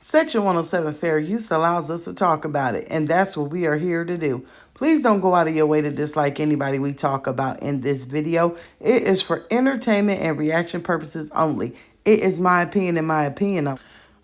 Section 107 Fair Use allows us to talk about it, and that's what we are here to do. Please don't go out of your way to dislike anybody we talk about in this video. It is for entertainment and reaction purposes only. It is my opinion and my opinion.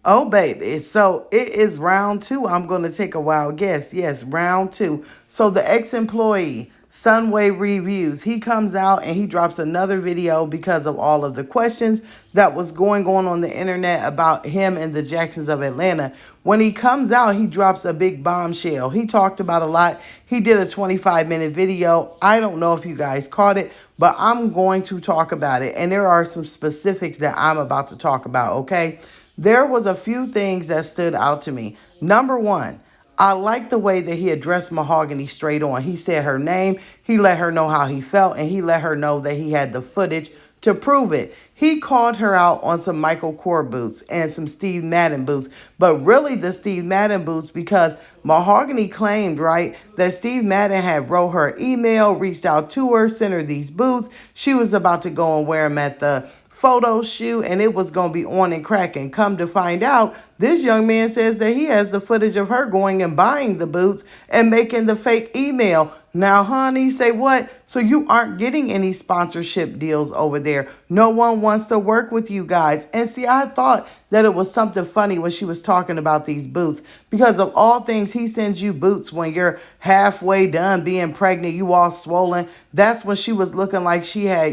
Oh, baby. So it is round two. I'm going to take a wild guess. Yes, round two. So the ex-employee, Sunway Reviews, he comes out and he drops another video because of all of the questions that was going on the internet about him and the Jacksons of Atlanta. When he comes out, he drops a big bombshell. He talked about a lot. He did a 25-minute video. I don't know if you guys caught it, but I'm going to talk about it. And there are some specifics that I'm about to talk about, okay? There was a few things that stood out to me. Number one, I like the way that he addressed Maghony straight on. He said her name, he let her know how he felt, and he let her know that he had the footage to prove it. He called her out on some Michael Kors boots and some Steve Madden boots, but really the Steve Madden boots because Maghony claimed, right, that Steve Madden had wrote her email, reached out to her, sent her these boots. She was about to go and wear them at the photo shoot and it was going to be on and cracking. Come to find out, this young man says that he has the footage of her going and buying the boots and making the fake email. Now, honey, say what? So you aren't getting any sponsorship deals over there. No one wants to work with you guys. And see, I thought that it was something funny when she was talking about these boots. Because of all things, he sends you boots when you're halfway done being pregnant, you all swollen. That's when she was looking like she had,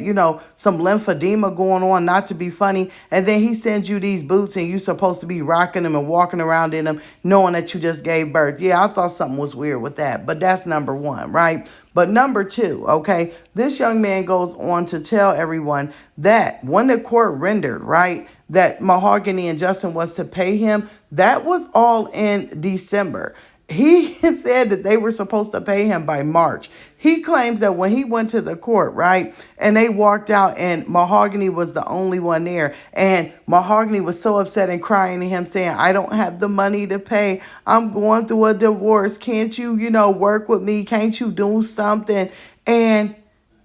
some lymphedema going on, not to be funny. And then he sends you these boots and you're supposed to be rocking them and walking around in them knowing that you just gave birth. Yeah, I thought something was weird with that. But that's number one, right? But number two, okay, this young man goes on to tell everyone that when the court rendered, right, that Maghony and Justin was to pay him, that was all in December. He said that they were supposed to pay him by March. He claims that when he went to the court, right, and they walked out and Maghony was the only one there. And Maghony was so upset and crying to him saying, I don't have the money to pay. I'm going through a divorce. Can't you, work with me? Can't you do something? And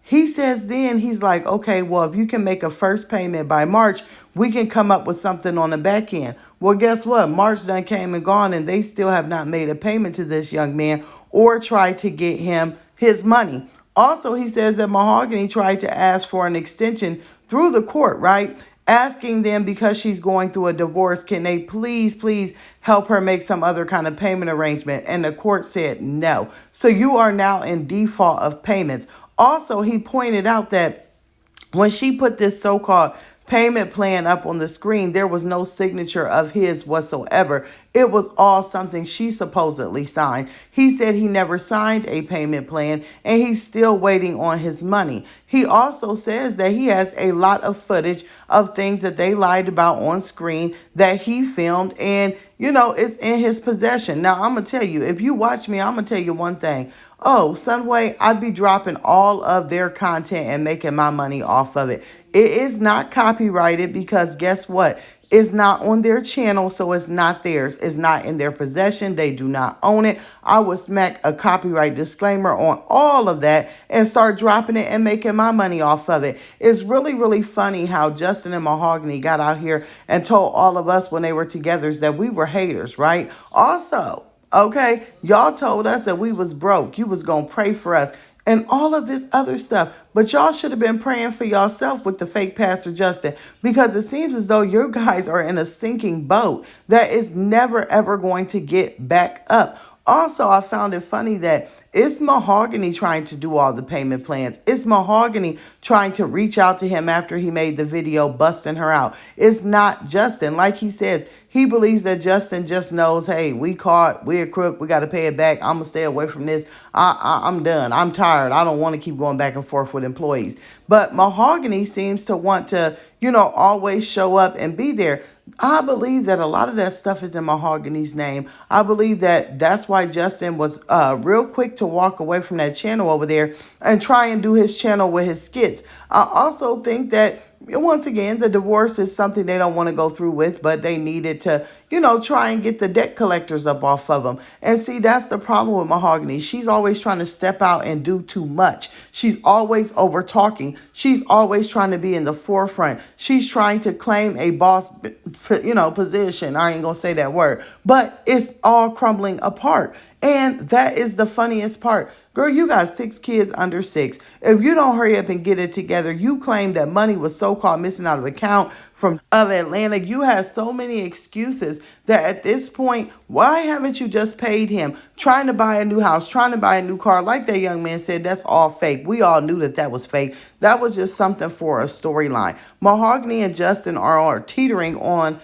he says then he's like, okay, well, if you can make a first payment by March, we can come up with something on the back end. Well, guess what? March done came and gone and they still have not made a payment to this young man or tried to get him his money. Also, he says that Maghony tried to ask for an extension through the court, right? Asking them because she's going through a divorce, can they please help her make some other kind of payment arrangement? And the court said no. So you are now in default of payments. Also, he pointed out that when she put this so-called payment plan up on the screen, there was no signature of his whatsoever. It was all something she supposedly signed. He said he never signed a payment plan and he's still waiting on his money. He also says that he has a lot of footage of things that they lied about on screen that he filmed and, it's in his possession. Now, I'm going to tell you, if you watch me, I'm going to tell you one thing. Oh, Sunway, I'd be dropping all of their content and making my money off of it. It is not copyrighted because guess what? It's not on their channel, so it's not theirs. It's not in their possession. They do not own it. I would smack a copyright disclaimer on all of that and start dropping it and making my money off of it. It's really funny how Justin and Maghony got out here and told all of us when they were together that we were haters, right? Also, okay, y'all told us that we was broke. You was going to pray for us and all of this other stuff. But y'all should have been praying for yourself with the fake Pastor Justin, because it seems as though you guys are in a sinking boat that is never, ever going to get back up. Also, I found it funny that it's Maghony trying to do all the payment plans. It's Maghony trying to reach out to him after he made the video busting her out. It's not Justin. Like he says, he believes that Justin just knows, hey, we caught, we're crook, we got to pay it back. I'm going to stay away from this. I'm done. I'm tired. I don't want to keep going back and forth with employees. But Maghony seems to want to, always show up and be there. I believe that a lot of that stuff is in Maghony's name. I believe that that's why Justin was real quick to walk away from that channel over there and try and do his channel with his skits. I also think that once again, the divorce is something they don't want to go through with, but they needed to, try and get the debt collectors up off of them. And see, that's the problem with Mahogany. She's always trying to step out and do too much. She's always over talking. She's always trying to be in the forefront. She's trying to claim a boss, position. I ain't going to say that word, but it's all crumbling apart. And that is the funniest part. Girl, you got 6 kids under 6. If you don't hurry up and get it together, you claim that money was so-called missing out of account from of Atlanta. You have so many excuses that at this point, why haven't you just paid him? Trying to buy a new house, trying to buy a new car. Like that young man said, that's all fake. We all knew that that was fake. That was just something for a storyline. Mahogany and Justin are teetering on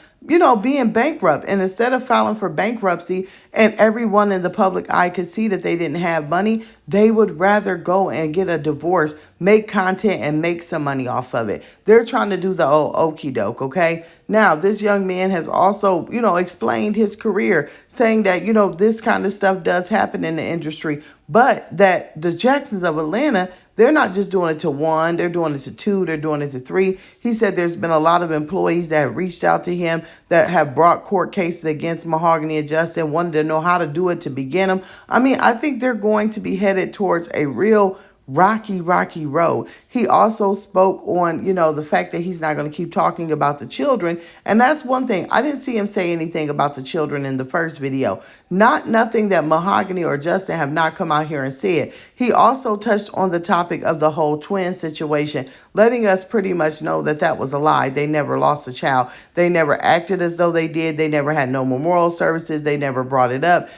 being bankrupt. And instead of filing for bankruptcy and everyone in the public eye could see that they didn't have money, they would rather go and get a divorce, make content, and make some money off of it. They're trying to do the old okey doke, okay? Now, this young man has also, explained his career, saying that, this kind of stuff does happen in the industry, but that the Jacksons of Atlanta, they're not just doing it to one, they're doing it to two, they're doing it to three. He said there's been a lot of employees that have reached out to him that have brought court cases against Mahogany and Justin, wanted to know how to do it to begin them. I mean, I think they're going to be headed towards a real rocky road. He also spoke on, the fact that he's not going to keep talking about the children. And that's one thing. I didn't see him say anything about the children in the first video. Nothing that Mahogany or Justin have not come out here and said. He also touched on the topic of the whole twin situation, letting us pretty much know that that was a lie. They never lost a child. They never acted as though they did. They never had no memorial services. They never brought it up.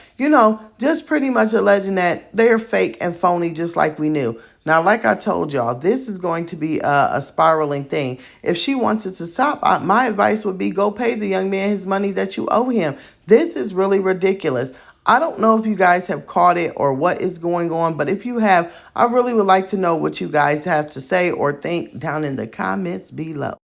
Just pretty much alleging that they're fake and phony, just like we knew. Now, like I told y'all, this is going to be a spiraling thing. If she wants it to stop, my advice would be go pay the young man his money that you owe him. This is really ridiculous. I don't know if you guys have caught it or what is going on, but if you have, I really would like to know what you guys have to say or think down in the comments below.